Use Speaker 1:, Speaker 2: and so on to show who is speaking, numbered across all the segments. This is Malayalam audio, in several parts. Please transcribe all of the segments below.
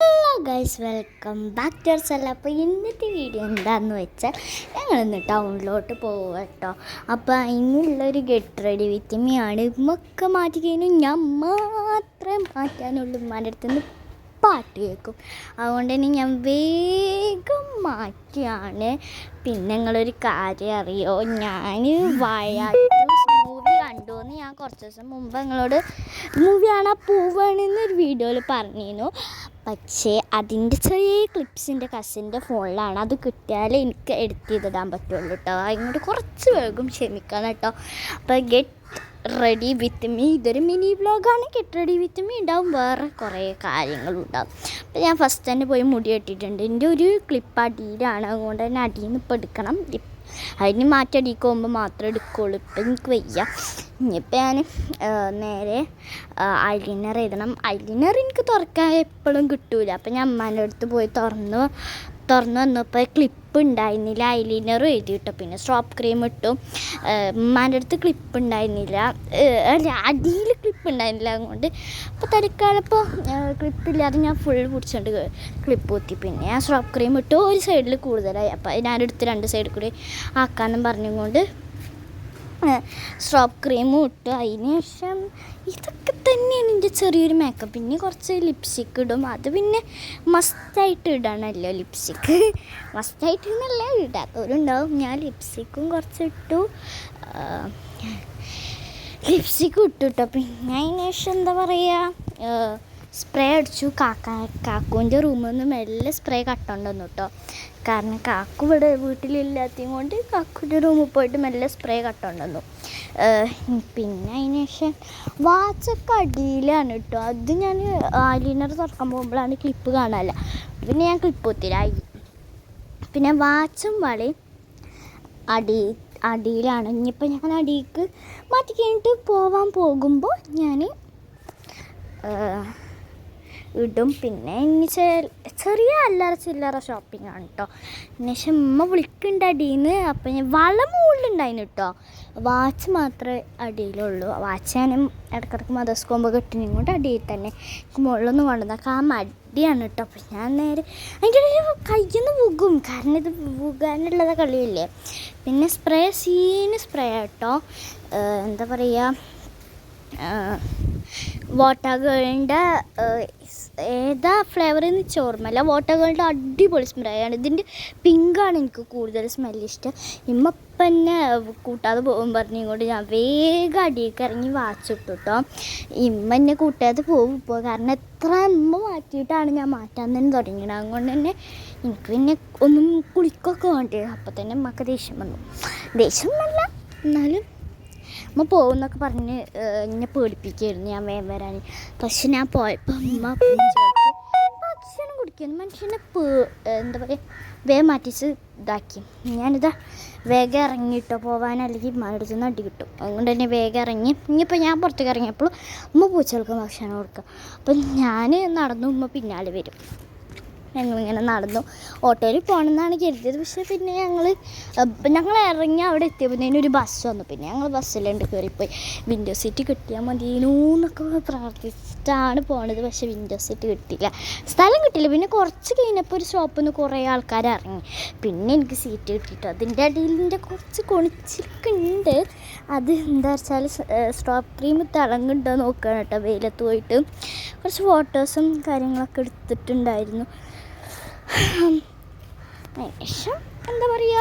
Speaker 1: Hello guys, welcome back to our channel. അപ്പോൾ ഇന്നത്തെ വീഡിയോ എന്താണെന്ന് വെച്ചാൽ ഞങ്ങളിന്ന് ടൗണിലോട്ട് പോകുക കേട്ടോ. അപ്പോൾ അതിനുള്ളൊരു ഗെറ്റ് റെഡി വിത്ത് മീ ആണ്. ഇമ്മൊക്കെ മാറ്റി കഴിഞ്ഞാൽ ഞാൻ മാത്രമേ മാറ്റാനുള്ളൂ. ഉമ്മാൻ്റെ അടുത്ത് നിന്ന് പാട്ട് കേൾക്കും. അതുകൊണ്ട് തന്നെ ഞാൻ വേഗം മാറ്റിയാണ്. പിന്നെ നിങ്ങളൊരു കാര്യം അറിയോ, ഞാൻ മൂവി കണ്ടുവെന്ന് ഞാൻ കുറച്ച് ദിവസം മുമ്പ് നിങ്ങളോട് മൂവി കാണാൻ പോവുകയാണെന്നൊരു വീഡിയോയിൽ പറഞ്ഞിരുന്നു. പക്ഷേ അതിൻ്റെ ചെറിയ ക്ലിപ്സ് എൻ്റെ കസിൻ്റെ ഫോണിലാണ്. അത് കിട്ടിയാലേ എനിക്ക് എഡിറ്റ് ചെയ്തിടാൻ പറ്റുള്ളൂ കേട്ടോ. അതിനോട് കുറച്ച് വേഗം ക്ഷമിക്കണം കേട്ടോ. അപ്പോൾ ഗെറ്റ് റെഡി വിത്ത് മീ ഇതൊരു മിനി വ്ളോഗാണ്. ഗെറ്റ് റെഡി വിത്ത് മീ ഉണ്ടാവും, വേറെ കുറേ കാര്യങ്ങളുണ്ടാവും. അപ്പോൾ ഞാൻ ഫസ്റ്റ് തന്നെ പോയി മുടി കെട്ടിയിട്ടുണ്ട്. എൻ്റെ ഒരു ക്ലിപ്പ് അടിയിലാണ്, അതുകൊണ്ട് തന്നെ അടിയിൽ നിന്ന് ഇപ്പോൾ എടുക്കണം. അതിന് മാറ്റടിക്ക് പോകുമ്പോൾ മാത്രമേ എടുക്കുകയുള്ളൂ. ഇപ്പം എനിക്ക് വയ്യ. ഇനിയിപ്പോൾ ഞാൻ നേരെ ഐലൈനർ എഴുതണം. ഐലൈനർ എനിക്ക് തുറക്കാൻ എപ്പോഴും കിട്ടൂല. അപ്പം ഞാൻ അമ്മാൻ്റെ അടുത്ത് പോയി തുറന്നു വന്നപ്പോൾ ക്ലിപ്പ് ഉണ്ടായിരുന്നില്ല. ഐലൈനറും എഴുതി കിട്ടും, പിന്നെ സ്ട്രോപ്പ് ക്രീം ഇട്ടു. ഉമ്മാൻ്റെ അടുത്ത് ക്ലിപ്പ് ഉണ്ടായിരുന്നില്ല, അല്ല അടിയിൽ ക്ലിപ്പ് ഉണ്ടായിരുന്നില്ല. അതുകൊണ്ട് അപ്പോൾ തൽക്കാലപ്പോൾ ക്ലിപ്പില്ലാതെ ഞാൻ ഫുൾ പിടിച്ചുകൊണ്ട് ക്ലിപ്പ് കുത്തി. പിന്നെ ഞാൻ സ്ട്രോപ്പ് ക്രീം ഇട്ടു. ഒരു സൈഡിൽ കൂടുതലായി, അപ്പോൾ ഞാനെടുത്ത് രണ്ട് സൈഡിൽ കൂടി ആക്കാമെന്നും പറഞ്ഞുകൊണ്ട് സ്ട്രോപ്പ് ക്രീമും ഇട്ടു. അതിന് ശേഷം ഇതൊക്കെ തന്നെയാണ് എൻ്റെ ചെറിയൊരു മേക്കപ്പ്. പിന്നെ കുറച്ച് ലിപ്സ്റ്റിക്ക് ഇടും. അത് പിന്നെ മസ്റ്റായിട്ട് ഇടണമല്ലോ ലിപ്സ്റ്റിക്ക്. മസ്റ്റായിട്ട് എന്നല്ല, ഇടാത്തവരുണ്ടാവും. ഞാൻ ലിപ്സ്റ്റിക്കും കുറച്ച് ഇട്ടു, ലിപ്സ്റ്റിക്കും ഇട്ടു കേട്ടോ. പിന്നെ അതിന് ശേഷം എന്താ പറയുക, സ്പ്രേ അടിച്ചു. കാക്കുവിൻ്റെ റൂമിൽ നിന്ന് മെല്ലെ സ്പ്രേ കട്ടുണ്ടെന്നു കേട്ടോ. കാരണം കാക്കു ഇവിടെ വീട്ടിലില്ലാത്തതും കൊണ്ട് കാക്കുവിൻ്റെ റൂമിൽ പോയിട്ട് മെല്ലെ സ്പ്രേ കട്ടുണ്ടെന്നു. പിന്നെ അതിന് ശേഷം വാച്ചൊക്കെ അടിയിലാണ് കേട്ടോ. അത് ഞാൻ ഐലൈനർ തുറക്കാൻ പോകുമ്പോഴാണ് ക്ലിപ്പ് കാണാനില്ല. പിന്നെ ഞാൻ ക്ലിപ്പ് കുത്തിരായി. പിന്നെ വാച്ചും വളയും അടിയിലാണ്. ഇനിയിപ്പോൾ ഞാൻ അടിയിലേക്ക് മാറ്റി കഴിഞ്ഞിട്ട് പോകാൻ പോകുമ്പോൾ ഞാൻ ഇടും. പിന്നെ ഇനി ചെറിയ അല്ലറ ചില്ലറ ഷോപ്പിംഗ് ആണ് കേട്ടോ. എന്നുവെച്ചാൽ ഉമ്മ വിളിക്കുന്നുണ്ട് അടിയിൽ നിന്ന്. അപ്പം ഞാൻ വള മുകളിലുണ്ടായിരുന്നു കേട്ടോ, വാച്ച് മാത്രമേ അടിയിലുള്ളൂ. വാച്ച് ഞാനും ഇടയ്ക്കിടയ്ക്ക് മദർസ് പോകുമ്പോൾ കെട്ടിനും കൊണ്ട് അടിയിൽ തന്നെ മുകളിലൊന്നും കൊണ്ടുവന്നൊക്കെ ആ മടിയാണ് കേട്ടോ. അപ്പം ഞാൻ നേരെ അതിൻ്റെ ഇടയിൽ കയ്യിൽ നിന്ന് പോകും, കാരണം ഇത് പോകാനുള്ളത് കളിയില്ലേ. പിന്നെ സ്പ്രേ സ്പ്രേ കേട്ടോ. എന്താ പറയുക, വാട്ടർഗേളിൻ്റെ ഏതാ ഫ്ലേവർ എന്ന് ചോർമല്ല, വാട്ടർഗേളിൻ്റെ അടിപൊളി സ്പ്രേയാണ്. ഇതിൻ്റെ പിങ്കാണ് എനിക്ക് കൂടുതൽ സ്മെല്ല് ഇഷ്ടം. ഇമ്മപ്പം എന്നെ കൂട്ടാതെ പോകും പറഞ്ഞുകൊണ്ട് ഞാൻ വേഗം അടിയൊക്കെ ഇറങ്ങി വാച്ചിട്ടു കേട്ടോ. ഇമ്മ എന്നെ കൂട്ടാതെ പോകുമ്പോൾ, കാരണം എത്ര ഇമ്മ മാറ്റിയിട്ടാണ് ഞാൻ മാറ്റാൻ തന്നെ തുടങ്ങിയത്. അതുകൊണ്ട് തന്നെ എനിക്ക് പിന്നെ ഒന്നും കുളിക്കൊക്കെ വേണ്ടി. അപ്പം തന്നെ ഉമ്മക്ക് ദേഷ്യം വന്നു. ദേഷ്യം എന്നല്ല, എന്നാലും അമ്മ പോകുമെന്നൊക്കെ പറഞ്ഞ് എന്നെ പേടിപ്പിക്കുകയായിരുന്നു ഞാൻ വേഗം വരാൻ. പക്ഷെ ഞാൻ പോയപ്പോൾ അമ്മ ഭക്ഷണം കുടിക്കുന്നു. മനുഷ്യനെ എന്താ പറയുക, വേഗം മാറ്റിച്ച് ഇതാക്കി. ഞാനിതാ വേഗം ഇറങ്ങിയിട്ടോ പോകാൻ, അല്ലെങ്കിൽ ഉമ്മാരുടെ നിന്ന് അടി കിട്ടും. അതുകൊണ്ട് തന്നെ വേഗം ഇറങ്ങി. ഇനിയിപ്പോൾ ഞാൻ പുറത്തേക്ക് ഇറങ്ങിയപ്പോൾ ഉമ്മ പൂച്ചകൾക്ക് ഭക്ഷണം കൊടുക്കുക. അപ്പം ഞാൻ നടന്നു, ഉമ്മ പിന്നാലെ വരും. ഞങ്ങളിങ്ങനെ നടന്നു. ഓട്ടോയിൽ പോകണമെന്നാണ് കരുതിയത്. പക്ഷേ പിന്നെ ഞങ്ങൾ ഇറങ്ങി അവിടെ എത്തിയപ്പോഴത്തേനും ഒരു ബസ് വന്നു. പിന്നെ ഞങ്ങൾ ബസ്സിലുണ്ട് കയറിപ്പോയി. വിൻഡോ സീറ്റ് കിട്ടിയാൽ മതിയെന്നു എന്നൊക്കെ പ്രാർത്ഥിച്ചിട്ടാണ് പോണത്. പക്ഷേ വിൻഡോ സീറ്റ് കിട്ടിയില്ല, സ്ഥലം കിട്ടിയില്ല. പിന്നെ കുറച്ച് കഴിഞ്ഞപ്പോൾ ഒരു ഷോപ്പിൽ നിന്ന് കുറേ ആൾക്കാർ ഇറങ്ങി. പിന്നെ എനിക്ക് സീറ്റ് കിട്ടിയിട്ടോ. അതിൻ്റെ അടിയിലിൻ്റെ കുറച്ച് കൊണിച്ചിരിക്കുന്നുണ്ട്. അത് എന്താ വെച്ചാൽ സ്ട്രോപ്പ് ക്രീം തിളങ്ങുണ്ടോ നോക്കുകയാണ് കേട്ടോ. വെയിലത്ത് പോയിട്ട് കുറച്ച് ഫോട്ടോസും കാര്യങ്ങളൊക്കെ എടുത്തിട്ടുണ്ടായിരുന്നു. ശേഷം എന്താ പറയുക,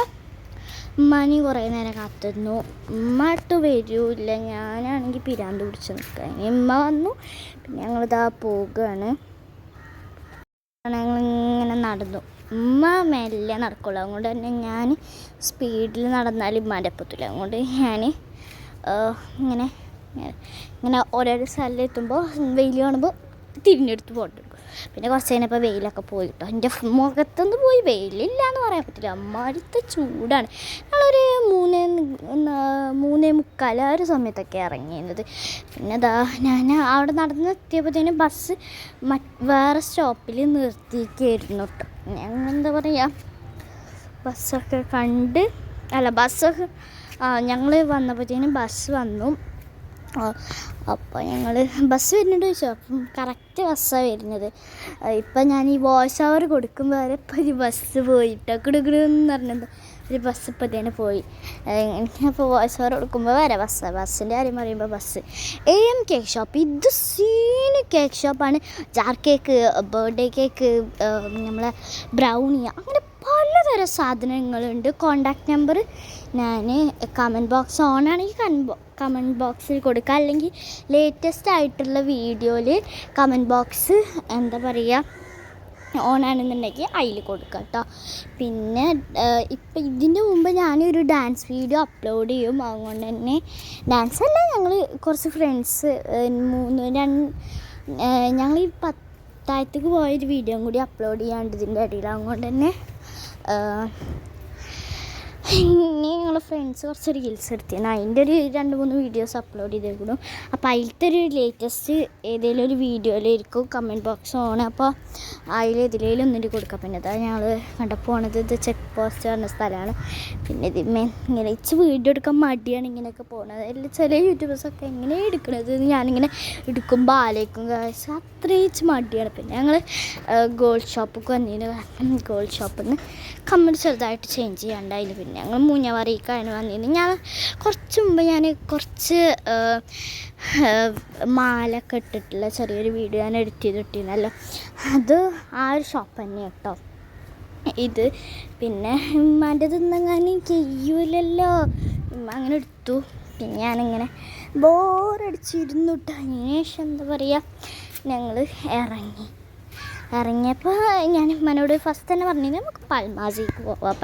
Speaker 1: ഉമ്മാനി കുറേ നേരം കാത്തിരുന്നു. ഉമ്മട്ട് വരൂല്ല. ഞാനാണെങ്കിൽ പിരാന്ത് പിടിച്ച് നിൽക്കുക. ഉമ്മ വന്നു. പിന്നെ ഞങ്ങളിതാ പോവുകയാണ്. ഞങ്ങളിങ്ങനെ നടന്നു. ഉമ്മ മെല്ലെ നടക്കുള്ളൂ. അതുകൊണ്ട് തന്നെ ഞാൻ സ്പീഡിൽ നടന്നാൽ ഉമ്മാൻ്റെ ഒപ്പത്തില്ല. അതുകൊണ്ട് ഞാൻ ഇങ്ങനെ ഓരോരോ സ്ഥലത്തെത്തുമ്പോൾ വെയിൽ കാണുമ്പോൾ തിരിഞ്ഞെടുത്ത് ഫോട്ടോ എടുക്കും. പിന്നെ കുറച്ച് കഴിഞ്ഞപ്പോൾ വെയിലൊക്കെ പോയി കേട്ടോ. എൻ്റെ മുഖത്തൊന്നും പോയി, വെയിലില്ല എന്ന് പറയാൻ പറ്റില്ല, അമ്മാരിത്തെ ചൂടാണ്. ഞങ്ങളൊരു 3:45 ആ ഒരു സമയത്തൊക്കെ ഇറങ്ങിയത്. പിന്നെ ഞാൻ അവിടെ നടന്നെത്തിയപ്പോഴത്തേനും ബസ് വേറെ സ്റ്റോപ്പിൽ നിർത്തിയിരിക്കുകയായിരുന്നു കേട്ടോ. ഞങ്ങൾ എന്താ പറയുക, ബസ്സൊക്കെ കണ്ട്, അല്ല ബസ്സൊക്കെ ഞങ്ങൾ വന്നപ്പോഴത്തേനും ബസ് വന്നു. അപ്പോൾ ഞങ്ങൾ ബസ് വരുന്നുണ്ട് ചോദിച്ചു. അപ്പം കറക്റ്റ് ബസ്സാണ് വരുന്നത്. ഇപ്പം ഞാൻ ഈ വോയിസ് ഓവർ കൊടുക്കുമ്പോൾ വരെ ഇപ്പോൾ ഒരു ബസ് പോയിട്ടോ കിടുകിടുന്ന് പറഞ്ഞത് ഒരു ബസ് ഇപ്പോൾ തന്നെ പോയി. അപ്പോൾ വോയിസ് ഓവർ കൊടുക്കുമ്പോൾ വരെ ബസ്സിൻ്റെ കാര്യം പറയുമ്പോൾ ബസ്. AM കേക്ക് ഷോപ്പ്, ഇത് സീന് കേക്ക് ഷോപ്പാണ്. ജാർ കേക്ക്, ബർത്ത്ഡേ കേക്ക്, നമ്മളെ ബ്രൗണി, അങ്ങനെ പലതരം സാധനങ്ങളുണ്ട്. കോണ്ടാക്ട് നമ്പർ ഞാൻ കമൻറ്റ് ബോക്സ് ഓൺ ആണെങ്കിൽ കമൻറ്റ് ബോക്സിൽ കൊടുക്കുക, അല്ലെങ്കിൽ ലേറ്റസ്റ്റ് ആയിട്ടുള്ള വീഡിയോയിൽ കമൻറ്റ് ബോക്സ് എന്താ പറയുക ഓൺ ആണെന്നുണ്ടെങ്കിൽ അതിൽ കൊടുക്കുക കേട്ടോ. പിന്നെ ഇപ്പം ഇതിൻ്റെ മുമ്പ് ഞാനൊരു ഡാൻസ് വീഡിയോ അപ്ലോഡ് ചെയ്യും. അതുകൊണ്ട് തന്നെ ഡാൻസല്ല, ഞങ്ങൾ കുറച്ച് ഫ്രണ്ട്സ് ഞങ്ങൾ ഈ പത്തായത്തേക്ക് പോയൊരു വീഡിയോ കൂടി അപ്ലോഡ് ചെയ്യാണ്ട് ഇതിൻ്റെ ഇടയിൽ. അതുകൊണ്ട് തന്നെ ഇനി ഞങ്ങൾ ഫ്രണ്ട്സ് കുറച്ച് റീൽസ് എടുത്തിരുന്നു, അതിൻ്റെ ഒരു 2-3 വീഡിയോസ് അപ്ലോഡ് ചെയ്തേക്കണം. അപ്പോൾ അതിലത്തെ ഒരു ലേറ്റസ്റ്റ് ഏതെങ്കിലും ഒരു വീഡിയോയിലായിരിക്കും കമൻറ്റ് ബോക്സ് ഓൺ. അപ്പോൾ അതിൽ ഇതിലേലും ഒന്നിട്ട് കൊടുക്കാം. പിന്നെ അതാണ് ഞങ്ങൾ കണ്ടപ്പോൾ പോണത്. ഇത് ചെക്ക് പോസ്റ്റ് പറഞ്ഞ സ്ഥലമാണ്. പിന്നെ ഇതിന്മേ ഇങ്ങനെ വീഡിയോ എടുക്കാൻ മടിയാണ് ഇങ്ങനെയൊക്കെ പോകുന്നത്. അതിൽ ചില യൂട്യൂബേഴ്സൊക്കെ എങ്ങനെ എടുക്കണത് ഞാനിങ്ങനെ എടുക്കുമ്പോൾ ആലോചിക്കും അത്രയും മടിയാണ്. പിന്നെ ഞങ്ങൾ ഗോൾഡ് ഷോപ്പൊക്കെ വന്നതിന് കാരണം ഗോൾഡ് ഷോപ്പിൽ നിന്ന് കമ്മൽ ചെറുതായിട്ട് ചേഞ്ച് ചെയ്യാണ്ടായിരുന്നു. പിന്നെ ഞങ്ങൾ മൂഞ്ഞാവറിക്കാണ് വന്നിരുന്നത്. ഞാൻ കുറച്ച് മുമ്പ് കുറച്ച് മാലൊക്കെ ഇട്ടിട്ടുള്ള ചെറിയൊരു വീഡിയോ ഞാൻ എഡിറ്റ് ചെയ്തിട്ടിരുന്നല്ലോ, അത് ആ ഒരു ഷോപ്പ് തന്നെ കേട്ടോ ഇത്. പിന്നെ ഉമ്മാൻ്റെത് ഇന്നെങ്ങാനും ചെയ്യൂലല്ലോ, ഉമ്മ അങ്ങനെ എടുത്തു. പിന്നെ ഞാനിങ്ങനെ ബോറടിച്ചിരുന്നു കേട്ടോ. അതിന് ശേഷം എന്താ പറയുക, ഞങ്ങൾ ഇറങ്ങിയപ്പോൾ ഞാൻ ഉമ്മനോട് ഫസ്റ്റ് തന്നെ പറഞ്ഞു നമുക്ക് പൽമാസിക്ക് പോവാം.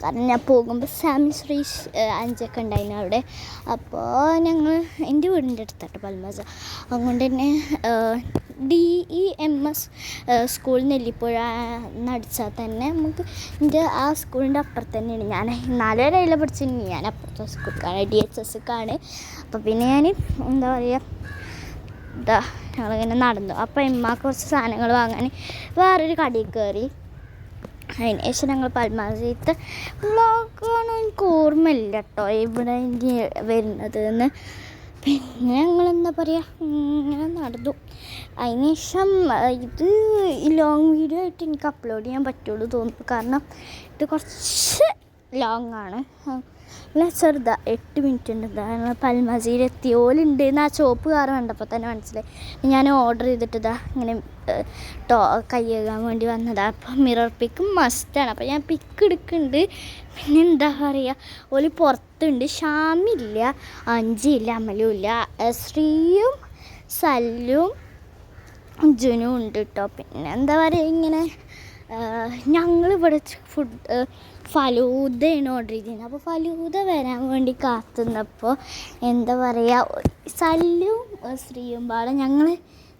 Speaker 1: കാരണം ഞാൻ പോകുമ്പോൾ സാമി ശ്രീഷ് 5 ഉണ്ടായിരുന്നു അവിടെ. അപ്പോൾ ഞങ്ങൾ എൻ്റെ വീടിൻ്റെ അടുത്തായിട്ട് പൽമാസ. അതുകൊണ്ട് തന്നെ DEMS സ്കൂൾ നെല്ലിപ്പുഴ നടിച്ചാൽ തന്നെ നമുക്ക് എൻ്റെ ആ സ്കൂളിൻ്റെ അപ്പുറത്ത് തന്നെയാണ്. ഞാൻ 4 വരെ അതിൽ പഠിച്ചിട്ടുണ്ട്. ഞാൻ അപ്പുറത്തെ സ്കൂൾക്കാണ്, DHSക്കാണ്. അപ്പോൾ പിന്നെ ഞാൻ എന്താ പറയുക ഞങ്ങളിങ്ങനെ നടന്നു. അപ്പോൾ എമ്മക്ക് കുറച്ച് സാധനങ്ങൾ വാങ്ങാൻ വേറൊരു കടയിൽ കയറി. അതിന് ശേഷം ഞങ്ങൾ പൽമാസത്തെ വ്ളോഗാണോ എനിക്ക് ഓർമ്മയില്ല കേട്ടോ ഇവിടെ എനിക്ക് വരുന്നത് എന്ന്. പിന്നെ ഞങ്ങളെന്താ പറയുക ഇങ്ങനെ നടന്നു. അതിന് ശേഷം ഇത് ലോങ് വീഡിയോ ആയിട്ട് എനിക്ക് അപ്ലോഡ് ചെയ്യാൻ പറ്റുള്ളൂ തോന്നുന്നു, കാരണം ഇത് കുറച്ച് ലോങ് ആണ്. ചെറുതാ 8 മിനിറ്റ് ഉണ്ട്. കാരണം പൽമസീലെത്തി ഓലുണ്ട് എന്ന് ആ ചോപ്പ് കാറ് കണ്ടപ്പോൾ തന്നെ മനസ്സിലായി. ഞാൻ ഓർഡർ ചെയ്തിട്ടതാ ഇങ്ങനെ കൈ കഴുകാൻ വേണ്ടി വന്നതാണ്. അപ്പോൾ മിറർ പിക്ക് മസ്റ്റാണ്. അപ്പോൾ ഞാൻ പിക്ക് എടുക്കുന്നുണ്ട്. പിന്നെ എന്താ പറയുക, ഓല് പുറത്തുണ്ട്. ഷാമില്ല, അഞ്ചില്ല, അമലും ഇല്ല, ശ്രീയും സല്ലും ജുനും ഉണ്ട് കേട്ടോ. പിന്നെ എന്താ പറയുക, ഇങ്ങനെ ഞങ്ങളിവിടെ ഫലൂദയാണ് ഓർഡർ ചെയ്തിരുന്നത്. അപ്പോൾ ഫലൂദ വരാൻ വേണ്ടി കാത്തുന്നപ്പോൾ എന്താ പറയുക, സല്ലും ശ്രീയും പാടെ ഞങ്ങൾ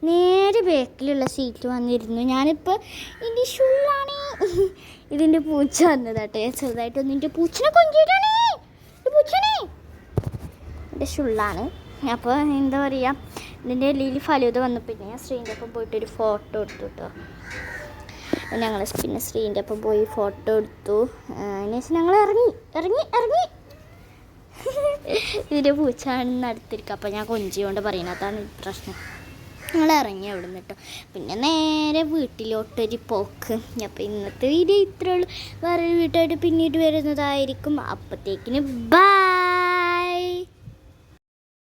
Speaker 1: നേരെ ബേക്കിലുള്ള സീറ്റ് വന്നിരുന്നു. ഞാനിപ്പോൾ ഇതിൻ്റെ ഷുള്ളാണ് ഇതിൻ്റെ പൂച്ച വന്നതാട്ടോ. ഞാൻ ചെറുതായിട്ടൊന്നും എൻ്റെ പൂച്ചനെ കൊഞ്ചിട്ടാണ് പൂച്ചനെ എൻ്റെ ഷുള്ളാണ്. അപ്പോൾ എന്താ പറയുക, ഇതിൻ്റെ എല്ലിൽ ഫലൂദ വന്നപ്പോൾ ഞാൻ ശ്രീൻ്റെ ഒപ്പം പോയിട്ടൊരു ഫോട്ടോ എടുത്തു കേട്ടോ. ഞങ്ങൾ പിന്നെ ശ്രീൻ്റെ ഒപ്പം പോയി ഫോട്ടോ എടുത്തു. അതിനുശേഷം ഞങ്ങൾ ഇറങ്ങി ഇതിൻ്റെ പൂച്ചാണെന്ന് അടുത്തിരിക്കുക. അപ്പോൾ ഞാൻ കൊഞ്ചിക്കൊണ്ട് പറയുന്നത്, അതാണ് പ്രശ്നം. ഞങ്ങൾ ഇറങ്ങി അവിടെ നിന്ന് കേട്ടോ. പിന്നെ നേരെ വീട്ടിലോട്ടൊരു പോക്ക്. അപ്പോൾ ഇന്നത്തെ വീഡിയോ ഇത്രയേ ഉള്ളൂ. വേറൊരു വീട്ടായിട്ട് പിന്നീട് വരുന്നതായിരിക്കും. അപ്പോഴത്തേക്കിന് ബൈ.